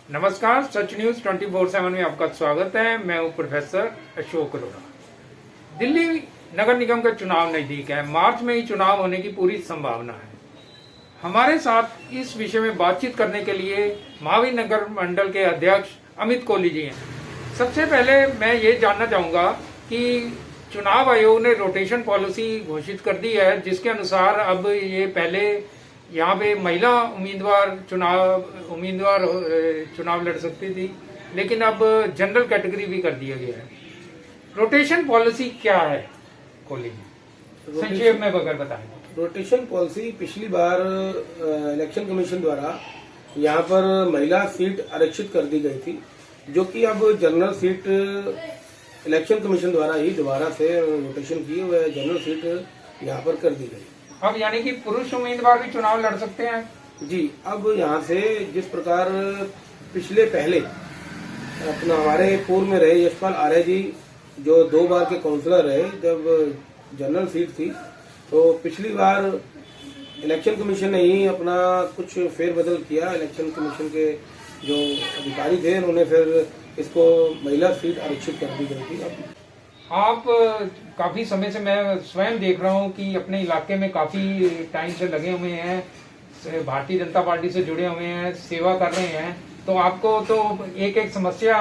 नमस्कार, सच न्यूज 24/7 में आपका स्वागत है। मैं हूं प्रोफेसर अशोक अरोड़ा। दिल्ली नगर निगम का चुनाव नजदीक है। मार्च में ही चुनाव होने की पूरी संभावना है। हमारे साथ इस विषय में बातचीत करने के लिए महावीर नगर मंडल के अध्यक्ष अमित कोहली जी हैं। सबसे पहले मैं ये जानना चाहूंगा कि चुनाव आयोग ने रोटेशन पॉलिसी घोषित कर दी है, जिसके अनुसार अब ये पहले यहाँ पे महिला उम्मीदवार चुनाव लड़ सकती थी, लेकिन अब जनरल कैटेगरी भी कर दिया गया है। रोटेशन पॉलिसी क्या है कोहली जी, संक्षेप में अगर बताएं। रोटेशन पॉलिसी पिछली बार इलेक्शन कमीशन द्वारा यहाँ पर महिला सीट आरक्षित कर दी गई थी, जो कि अब जनरल सीट इलेक्शन कमीशन द्वारा ही दोबारा से रोटेशन की वह जनरल सीट यहाँ पर कर दी गई। अब यानी कि पुरुष उम्मीदवार भी चुनाव लड़ सकते हैं जी। अब यहाँ से जिस प्रकार पहले अपना हमारे पूर्व में रहे यशपाल आर्य जी, जो 2 बार के काउंसलर रहे, जब जनरल सीट थी, तो पिछली बार इलेक्शन कमीशन ने ही अपना कुछ फेरबदल किया। इलेक्शन कमीशन के जो अधिकारी थे उन्होंने फिर इसको महिला सीट आरक्षित कर दी गई थी। आप काफी समय से मैं स्वयं देख रहा हूं कि अपने इलाके में काफी टाइम से लगे हुए हैं, भारतीय जनता पार्टी से जुड़े हुए हैं, सेवा कर रहे हैं, तो आपको तो एक एक समस्या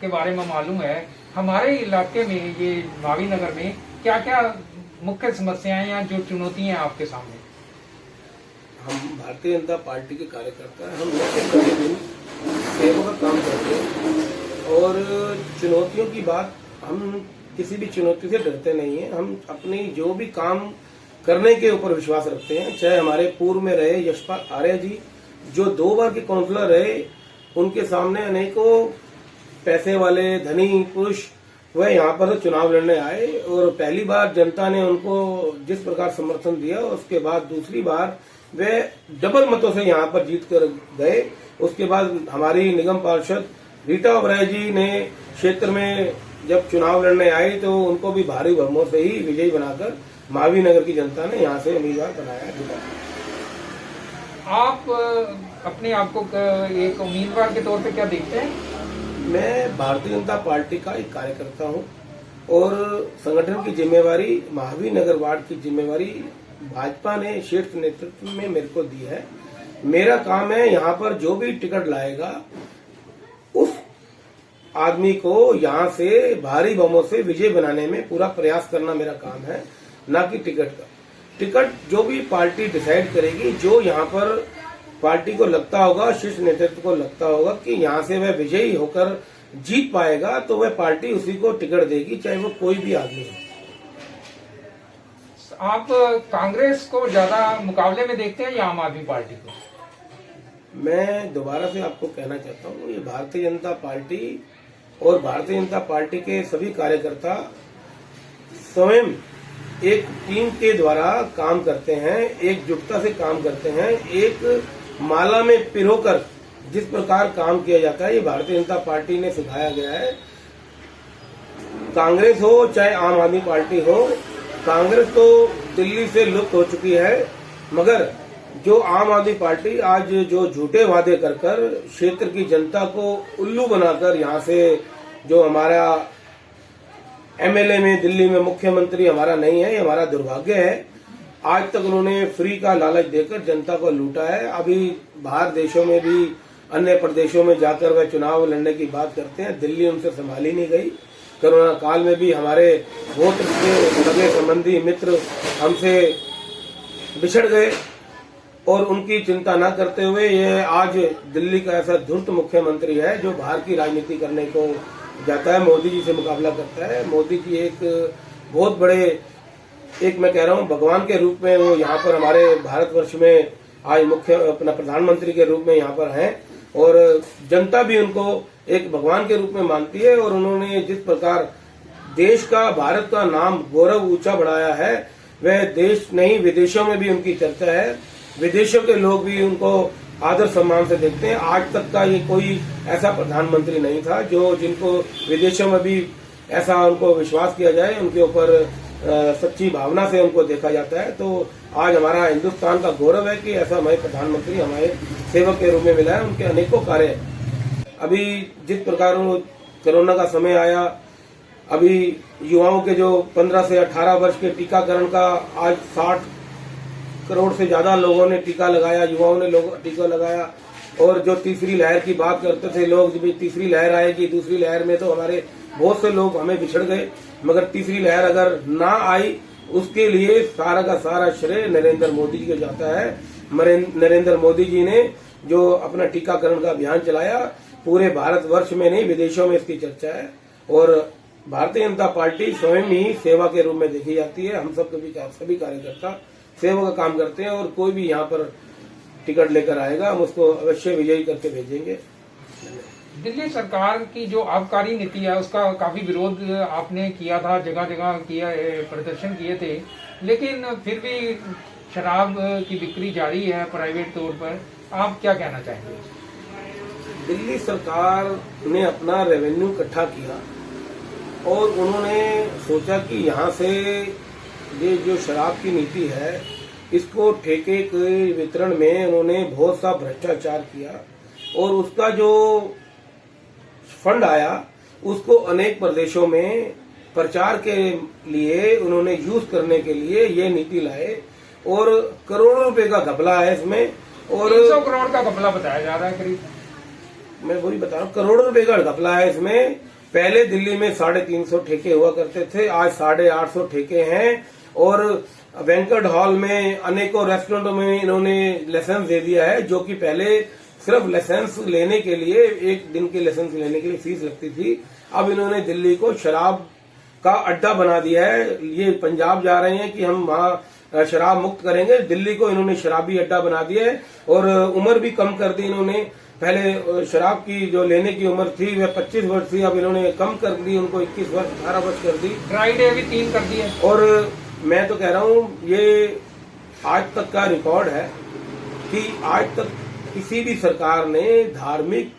के बारे में मालूम है। हमारे इलाके में, ये महावीर नगर में, क्या क्या मुख्य समस्याएं या जो चुनौतियां हैं आपके सामने? हम भारतीय जनता पार्टी के कार्यकर्ता हैं, हम प्रतिदिन सेवा का काम करते हैं और चुनौतियों की बात, हम किसी भी चुनौती से डरते नहीं हैं। हम अपनी जो भी काम करने के ऊपर विश्वास रखते हैं। चाहे हमारे पूर्व में रहे यशपाल आर्य जी, जो 2 बार के काउंसलर रहे, उनके सामने अनेकों पैसे वाले धनी पुरुष वह यहाँ पर चुनाव लड़ने आए और पहली बार जनता ने उनको जिस प्रकार समर्थन दिया, उसके बाद दूसरी बार वे डबल मतों से यहाँ पर जीत कर गए। उसके बाद हमारी निगम पार्षद रीटा ओबराय जी ने क्षेत्र में जब चुनाव लड़ने आई तो उनको भी भारी बहुमत से ही विजयी बनाकर महावीर नगर की जनता ने यहाँ से उम्मीदवार बनाया। आप अपने आप को एक उम्मीदवार के तौर पे क्या देखते हैं? मैं भारतीय जनता पार्टी का एक कार्यकर्ता हूँ और संगठन की जिम्मेवारी, महावीर नगर वार्ड की जिम्मेवारी भाजपा ने शीर्ष नेतृत्व में मेरे को दी है। मेरा काम है यहाँ पर जो भी टिकट लाएगा उस आदमी को यहाँ से भारी बहुमत से विजय बनाने में पूरा प्रयास करना मेरा काम है, ना कि टिकट का। टिकट जो भी पार्टी डिसाइड करेगी, जो यहाँ पर पार्टी को लगता होगा, शीर्ष नेतृत्व को लगता होगा कि यहाँ से वह विजयी होकर जीत पाएगा, तो वह पार्टी उसी को टिकट देगी, चाहे वो कोई भी आदमी हो। आप कांग्रेस को ज्यादा मुकाबले में देखते हैं या आम आदमी पार्टी को? मैं दोबारा से आपको कहना चाहता हूँ, ये भारतीय जनता पार्टी और भारतीय जनता पार्टी के सभी कार्यकर्ता स्वयं एक टीम के द्वारा काम करते हैं, एकजुटता से काम करते हैं। एक माला में पिरोकर जिस प्रकार काम किया जाता है, ये भारतीय जनता पार्टी ने सिखाया गया है। कांग्रेस हो चाहे आम आदमी पार्टी हो, कांग्रेस तो दिल्ली से लुप्त हो चुकी है, मगर जो आम आदमी पार्टी आज जो झूठे वादे कर कर क्षेत्र की जनता को उल्लू बनाकर यहाँ से, जो हमारा एमएलए में दिल्ली में मुख्यमंत्री हमारा नहीं है, ये हमारा दुर्भाग्य है। आज तक उन्होंने फ्री का लालच देकर जनता को लूटा है। अभी बाहर देशों में भी, अन्य प्रदेशों में जाकर वह चुनाव लड़ने की बात करते हैं। दिल्ली उनसे संभाली नहीं गई। कोरोना काल में भी हमारे बहुत सगे संबंधी मित्र हमसे बिछड़ गए और उनकी चिंता न करते हुए ये आज दिल्ली का ऐसा धूर्त मुख्यमंत्री है जो बाहर की राजनीति करने को जाता है, मोदी जी से मुकाबला करता है। मोदी जी एक बहुत बड़े, एक मैं कह रहा हूँ भगवान के रूप में वो यहाँ पर हमारे भारतवर्ष में आज मुख्य अपना प्रधानमंत्री के रूप में यहाँ पर हैं और जनता भी उनको एक भगवान के रूप में मानती है। और उन्होंने जिस प्रकार देश का, भारत का नाम गौरव ऊंचा बढ़ाया है, वह देश नहीं विदेशों में भी उनकी चर्चा है। विदेशों के लोग भी उनको आदर सम्मान से देखते हैं। आज तक का ये कोई ऐसा प्रधानमंत्री नहीं था जो जिनको विदेशों में भी ऐसा उनको विश्वास किया जाए, उनके ऊपर सच्ची भावना से उनको देखा जाता है। तो आज हमारा हिंदुस्तान का गौरव है कि ऐसा हमारे प्रधानमंत्री हमारे सेवक के रूप में मिला है। उनके अनेकों कार्य अभी जिस प्रकार वो कोरोना का समय आया, अभी युवाओं के जो 15 से 18 वर्ष के टीकाकरण का आज 60 करोड़ से ज्यादा लोगों ने टीका लगाया, युवाओं ने टीका लगाया। और जो तीसरी लहर की बात करते थे लोग, जब तीसरी लहर आएगी, दूसरी लहर में तो हमारे बहुत से लोग हमें बिछड़ गए, मगर तीसरी लहर अगर ना आई उसके लिए सारा का सारा श्रेय नरेंद्र मोदी जी को जाता है। नरेंद्र मोदी जी ने जो अपना टीकाकरण का अभियान चलाया, पूरे भारतवर्ष में नहीं विदेशों में इसकी चर्चा है। और भारतीय जनता पार्टी स्वयं ही सेवा के रूप में देखी जाती है। हम सब सभी कार्यकर्ता सेवा का काम करते हैं और कोई भी यहाँ पर टिकट लेकर आएगा हम उसको अवश्य विजयी करके भेजेंगे। दिल्ली सरकार की जो आबकारी नीति है उसका काफी विरोध आपने किया था, जगह जगह किया, प्रदर्शन किए थे, लेकिन फिर भी शराब की बिक्री जारी है प्राइवेट तौर पर। आप क्या कहना चाहेंगे? दिल्ली सरकार ने अपना रेवेन्यू इकट्ठा किया और उन्होंने सोचा कि यहाँ से ये जो शराब की नीति है इसको ठेके के वितरण में उन्होंने बहुत सा भ्रष्टाचार किया और उसका जो फंड आया उसको अनेक प्रदेशों में प्रचार के लिए उन्होंने यूज करने के लिए ये नीति लाए और करोड़ों रुपए का घपला है इसमें। और 300 करोड़ का घपला बताया जा रहा है करीब। मैं वही बता रहा हूँ, करोड़ों रुपए का घपला है इसमें। पहले दिल्ली में 350 ठेके हुआ करते थे, आज 850 ठेके हैं। और बैंक्वेट हॉल में अनेकों रेस्टोरेंटों में इन्होंने लाइसेंस दे दिया है, जो कि पहले सिर्फ लाइसेंस लेने के लिए, एक दिन के लाइसेंस लेने के लिए फीस लगती थी। अब इन्होंने दिल्ली को शराब का अड्डा बना दिया है। ये पंजाब जा रहे हैं कि हम वहाँ शराब मुक्त करेंगे, दिल्ली को इन्होंने शराबी अड्डा बना दिया है। और उम्र भी कम कर दी इन्होंने। पहले शराब की जो लेने की उम्र थी वह 25 वर्ष थी, अब इन्होंने कम कर दी, उनको 21 वर्ष 18 वर्ष कर दी। ड्राई डे भी 3 कर दिया। और मैं तो कह रहा हूँ ये आज तक का रिकॉर्ड है कि आज तक किसी भी सरकार ने धार्मिक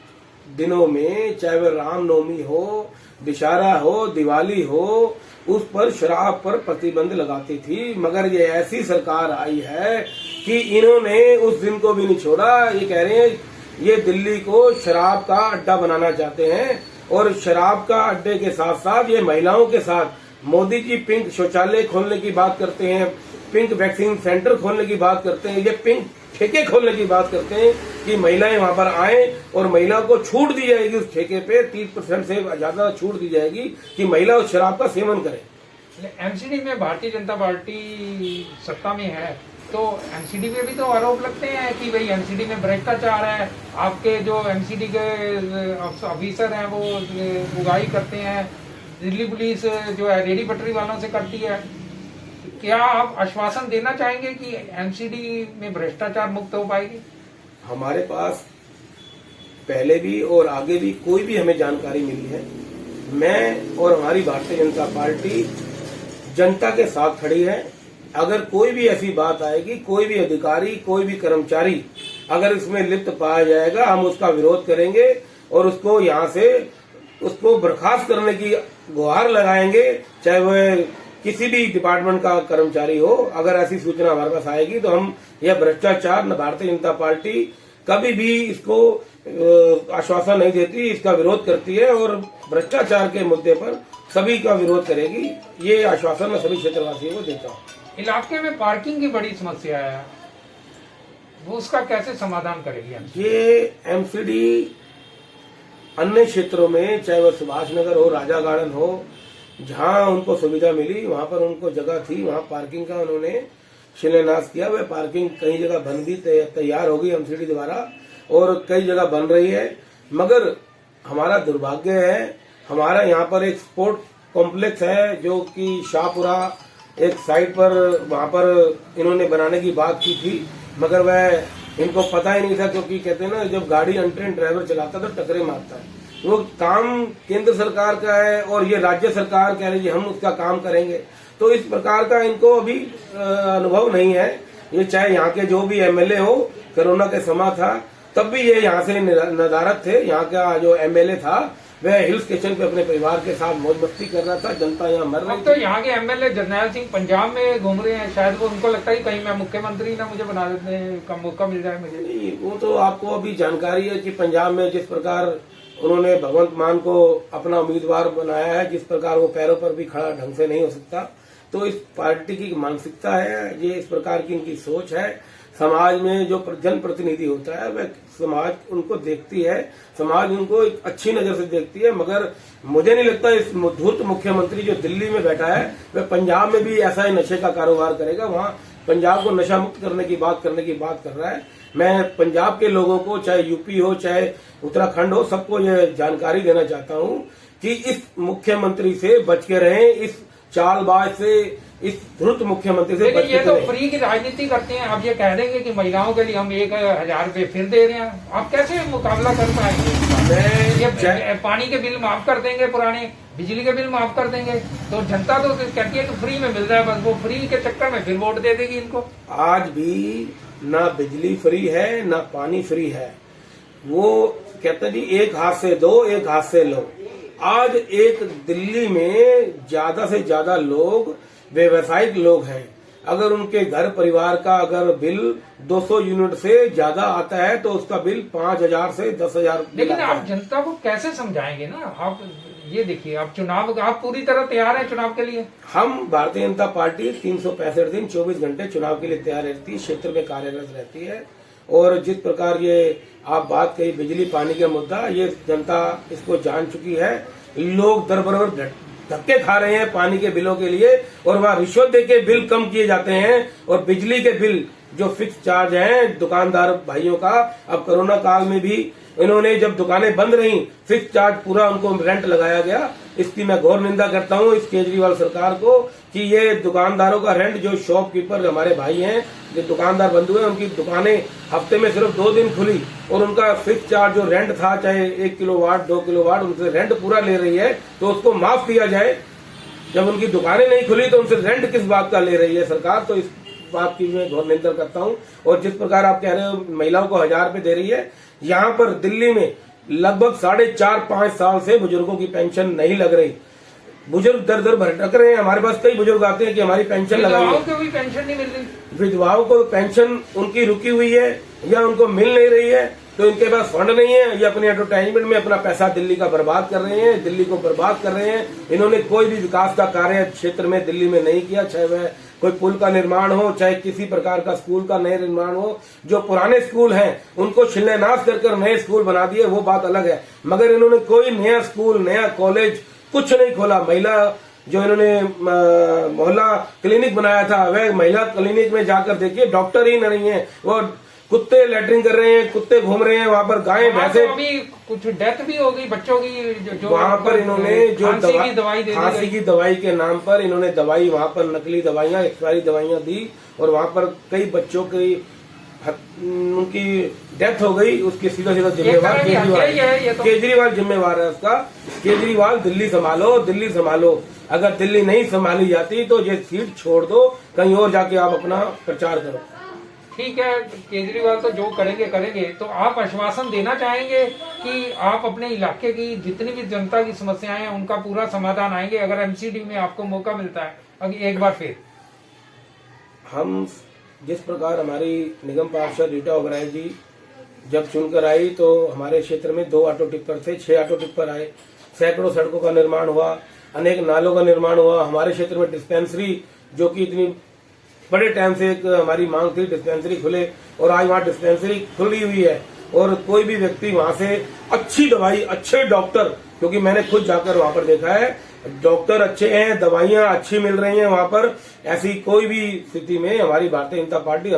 दिनों में, चाहे वह रामनवमी हो, दशहरा हो, दिवाली हो, उस पर शराब पर प्रतिबंध लगाती थी। मगर ये ऐसी सरकार आई है कि इन्होंने उस दिन को भी नहीं छोड़ा। ये कह रहे हैं ये दिल्ली को शराब का अड्डा बनाना चाहते हैं और शराब का अड्डे के साथ साथ ये महिलाओं के साथ मोदी जी पिंक शौचालय खोलने की बात करते हैं, पिंक वैक्सीन सेंटर खोलने की बात करते हैं, ये पिंक ठेके खोलने की बात करते हैं कि महिलाएं वहां पर आए और महिलाओं को छूट दी जाएगी। उस ठेके पे 30% से ज्यादा छूट दी जाएगी कि महिला उस शराब का सेवन करें। एमसीडी में भारतीय जनता पार्टी सत्ता में है तो एमसीडी पे भी तो आरोप लगते हैं कि भाई एमसीडी में भ्रष्टाचार है, आपके जो एमसीडी के ऑफिसर हैं वो उगाही करते हैं, दिल्ली पुलिस जो है रेडी पटरी वालों से करती है। क्या आप आश्वासन देना चाहेंगे कि एमसीडी में भ्रष्टाचार मुक्त हो पाएगी? हमारे पास पहले भी और आगे भी कोई भी हमें जानकारी मिली है, मैं और हमारी भारतीय जनता पार्टी जनता के साथ खड़ी है। अगर कोई भी ऐसी बात आएगी, कोई भी अधिकारी, कोई भी कर्मचारी अगर इसमें लिप्त पाया जाएगा, हम उसका विरोध करेंगे और उसको यहाँ से उसको बर्खास्त करने की गुहार लगाएंगे, चाहे वह किसी भी डिपार्टमेंट का कर्मचारी हो। अगर ऐसी सूचना हमारे पास आएगी तो हम यह भ्रष्टाचार, भारतीय जनता पार्टी कभी भी इसको आश्वासन नहीं देती, इसका विरोध करती है और भ्रष्टाचार के मुद्दे पर सभी का विरोध करेगी। ये आश्वासन मैं सभी क्षेत्रवासियों को देता हूँ। इलाके में पार्किंग की बड़ी समस्या है, वो उसका कैसे समाधान करेगी? ये एमसीडी अन्य क्षेत्रों में, चाहे वह सुभाष नगर हो, राजा गार्डन हो, जहां उनको सुविधा मिली वहां पर उनको जगह थी, वहां पार्किंग का उन्होंने शिलान्यास किया। वह पार्किंग कई जगह बन भी तैयार होगी एमसीडी द्वारा और कई जगह बन रही है। मगर हमारा दुर्भाग्य है, हमारा यहाँ पर एक स्पोर्ट कॉम्प्लेक्स है जो कि शाहपुरा एक साइड पर, वहां पर इन्होंने बनाने की बात की थी, मगर वह इनको पता ही नहीं था, क्योंकि कहते हैं ना जब गाड़ी अनट्रेन ड्राइवर चलाता तो टकरे मारता है। वो काम केंद्र सरकार का है और ये राज्य सरकार कह रही है हम उसका काम करेंगे, तो इस प्रकार का इनको अभी अनुभव नहीं है। ये चाहे यहाँ के जो भी एमएलए हो, कोरोना के समय था तब भी ये यहाँ से नदारद थे। यहाँ का जो एमएलए था वह हिल स्टेशन पे अपने परिवार के साथ मौज मस्ती कर रहा था, जनता यहाँ मर रही थी। तो यहाँ के एमएलए जरनैल सिंह पंजाब में घूम रहे हैं, शायद वो उनको लगता है कहीं मैं मुख्यमंत्री ना मुझे बना देते हैं, का मौका मिल जाए मुझे। नहीं, वो तो आपको अभी जानकारी है कि पंजाब में जिस प्रकार उन्होंने भगवंत मान को अपना उम्मीदवार बनाया है। जिस प्रकार वो पैरों पर भी खड़ा ढंग से नहीं हो सकता, तो इस पार्टी की मानसिकता है, ये इस प्रकार की इनकी सोच है। समाज में जो जनप्रतिनिधि होता है वह समाज उनको देखती है, समाज उनको एक अच्छी नजर से देखती है। मगर मुझे नहीं लगता इस धूर्त मुख्यमंत्री जो दिल्ली में बैठा है वह पंजाब में भी ऐसा ही नशे का कारोबार करेगा। वहां पंजाब को नशा मुक्त करने की बात कर रहा है। मैं पंजाब के लोगों को, चाहे यूपी हो चाहे उत्तराखंड हो, सबको ये जानकारी देना चाहता हूं कि इस मुख्यमंत्री से बच के रहें, इस चालबाज से, इस धूर्त मुख्यमंत्री से बच के ये तो रहें। फ्री की राजनीति करते हैं। आप ये कह देंगे कि महिलाओं के लिए हम 1,000 रुपए फिर दे रहे हैं, आप कैसे मुकाबला कर पाएंगे? ये पानी के बिल माफ कर देंगे, पुराने बिजली के बिल माफ कर देंगे, तो जनता तो कहती है कि फ्री में मिल रहा है, बस वो फ्री के चक्कर में फिर वोट दे देगी इनको। आज भी ना बिजली फ्री है ना पानी फ्री है। वो कहते हैं जी एक हाथ से दो, एक हाथ से लो। आज एक दिल्ली में ज्यादा से ज्यादा लोग व्यवसायिक लोग हैं। अगर उनके घर परिवार का अगर बिल 200 यूनिट से ज्यादा आता है तो उसका बिल 5,000 से 10,000। लेकिन आप जनता को कैसे समझाएंगे ना? आप ये देखिए, आप चुनाव, आप पूरी तरह तैयार हैं चुनाव के लिए? हम भारतीय जनता पार्टी 365 दिन 24 घंटे चुनाव के लिए तैयार रहती है, क्षेत्र में कार्यरत रहती है। और जिस प्रकार ये आप बात कही बिजली पानी का मुद्दा, ये जनता इसको जान चुकी है। लोग दर बरबर धक्के खा रहे हैं पानी के बिलों के लिए, और वहाँ रिश्वत देके बिल कम किए जाते हैं। और बिजली के बिल जो फिक्स चार्ज हैं दुकानदार भाइयों का, अब कोरोना काल में भी इन्होंने जब दुकानें बंद रही फिक्स चार्ज पूरा उनको रेंट लगाया गया। इसकी मैं घोर निंदा करता हूं इस केजरीवाल सरकार को कि ये दुकानदारों का रेंट, जो शॉपकीपर हमारे भाई हैं, जो दुकानदार बंधु हैं, उनकी दुकानें हफ्ते में सिर्फ 2 दिन खुली और उनका फिक्स चार्ज जो रेंट था, चाहे 1 किलोवाट 2 किलोवाट, उनसे रेंट पूरा ले रही है, तो उसको माफ किया जाए। जब उनकी दुकानें नहीं खुली तो उनसे रेंट किस बात का ले रही है सरकार? तो इस बात की मैं घोर निंदा करता हूं। और जिस प्रकार आप कह रहे हो महिलाओं को 1,000 रुपए दे रही है, यहाँ पर दिल्ली में लगभग 4.5-5 साल से बुजुर्गों की पेंशन नहीं लग रही। बुजुर्ग दर दर भटक रहे हैं। हमारे पास कई बुजुर्ग आते हैं कि हमारी पेंशन लगाइए। विधवाओं को भी पेंशन नहीं मिल रही। विधवाओं को पेंशन उनकी रुकी हुई है या उनको मिल नहीं रही है, तो इनके पास फंड नहीं है। ये अपने एडवर्टाइजमेंट में अपना पैसा दिल्ली का बर्बाद कर रहे हैं, दिल्ली को बर्बाद कर रहे हैं। इन्होंने कोई भी विकास का कार्य क्षेत्र में दिल्ली में नहीं किया, चाहे वह कोई पुल का निर्माण हो, चाहे किसी प्रकार का स्कूल का नए निर्माण हो। जो पुराने स्कूल हैं उनको शिलान्यास कर नए स्कूल बना दिए, वो बात अलग है। मगर इन्होंने कोई नया स्कूल, नया कॉलेज कुछ नहीं खोला। महिला जो इन्होंने मोहल्ला क्लिनिक बनाया था, वह महिला क्लिनिक में जाकर देखिए डॉक्टर ही नहीं है, वो कुत्ते लैटरिन कर रहे हैं, कुत्ते घूम रहे हैं वहाँ पर, गायें भैंसे। तो अभी कुछ डेथ भी हो गई बच्चों की, जो वहाँ पर इन्होंने जो खांसी की दवाई के नाम पर इन्होंने दवाई, वहाँ पर नकली दवाइयाँ, एक्सपायरी दवाइयाँ दी और वहाँ पर कई बच्चों की उनकी डेथ हो गई। उसके सीधा जिम्मेवार केजरीवाल जिम्मेवार है उसका। केजरीवाल दिल्ली संभालो, दिल्ली संभालो। अगर दिल्ली नहीं संभाली जाती तो ये सीट छोड़ दो, कहीं और जाके आप अपना प्रचार करो। ठीक है, केजरीवाल तो जो करेंगे करेंगे। तो आप आश्वासन देना चाहेंगे कि आप अपने इलाके की जितनी भी जनता की समस्याएं हैं उनका पूरा समाधान आएंगे अगर एमसीडी में आपको मौका मिलता है? अगर एक बार फिर हम जिस प्रकार हमारी निगम पार्षद रीटा ओबराय जी जब चुनकर आई तो हमारे क्षेत्र में 2 ऑटो टिप्पर थे, 6 ऑटो टिप्पर आए, सैकड़ों सड़कों का निर्माण हुआ, अनेक नालों का निर्माण हुआ। हमारे क्षेत्र में डिस्पेंसरी, जो कि इतनी बड़े टाइम से एक हमारी मांग थी, डिस्पेंसरी खुले, और आज वहाँ डिस्पेंसरी खुली हुई है। और कोई भी व्यक्ति वहाँ से अच्छी दवाई, अच्छे डॉक्टर, क्योंकि मैंने खुद जाकर वहाँ पर देखा है, डॉक्टर अच्छे हैं, दवाइयाँ अच्छी मिल रही हैं वहाँ पर। ऐसी कोई भी स्थिति में हमारी भारतीय जनता पार्टी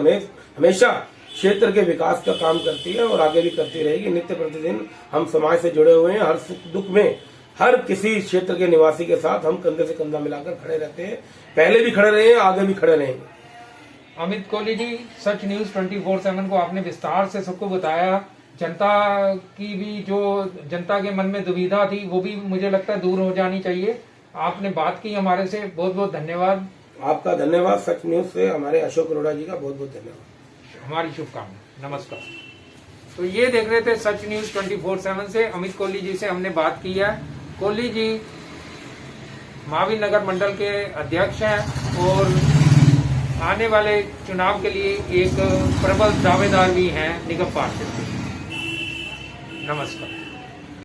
हमेशा क्षेत्र के विकास का काम करती है और आगे भी करती रहेगी। नित्य प्रतिदिन हम समाज से जुड़े हुए हैं, हर सुख दुख में हर किसी क्षेत्र के निवासी के साथ हम कंधे से कंधा मिलाकर खड़े रहते हैं। पहले भी खड़े रहे हैं, आगे भी खड़े रहेंगे। अमित कोहली जी, सच न्यूज 24/7 को आपने विस्तार से सबको बताया। जनता की भी, जो जनता के मन में दुविधा थी, वो भी मुझे लगता है दूर हो जानी चाहिए। आपने बात की हमारे से, बहुत बहुत धन्यवाद। आपका धन्यवाद। सच न्यूज से हमारे अशोक अरोड़ा जी का बहुत बहुत धन्यवाद। हमारी शुभकामनाएं। नमस्कार। तो ये देख रहे थे सच न्यूज 24/7 से अमित कोहली जी से हमने बात की है। कोहली जी महावीर नगर मंडल के अध्यक्ष हैं और आने वाले चुनाव के लिए एक प्रबल दावेदार भी हैं निगम पार्षद के। नमस्कार।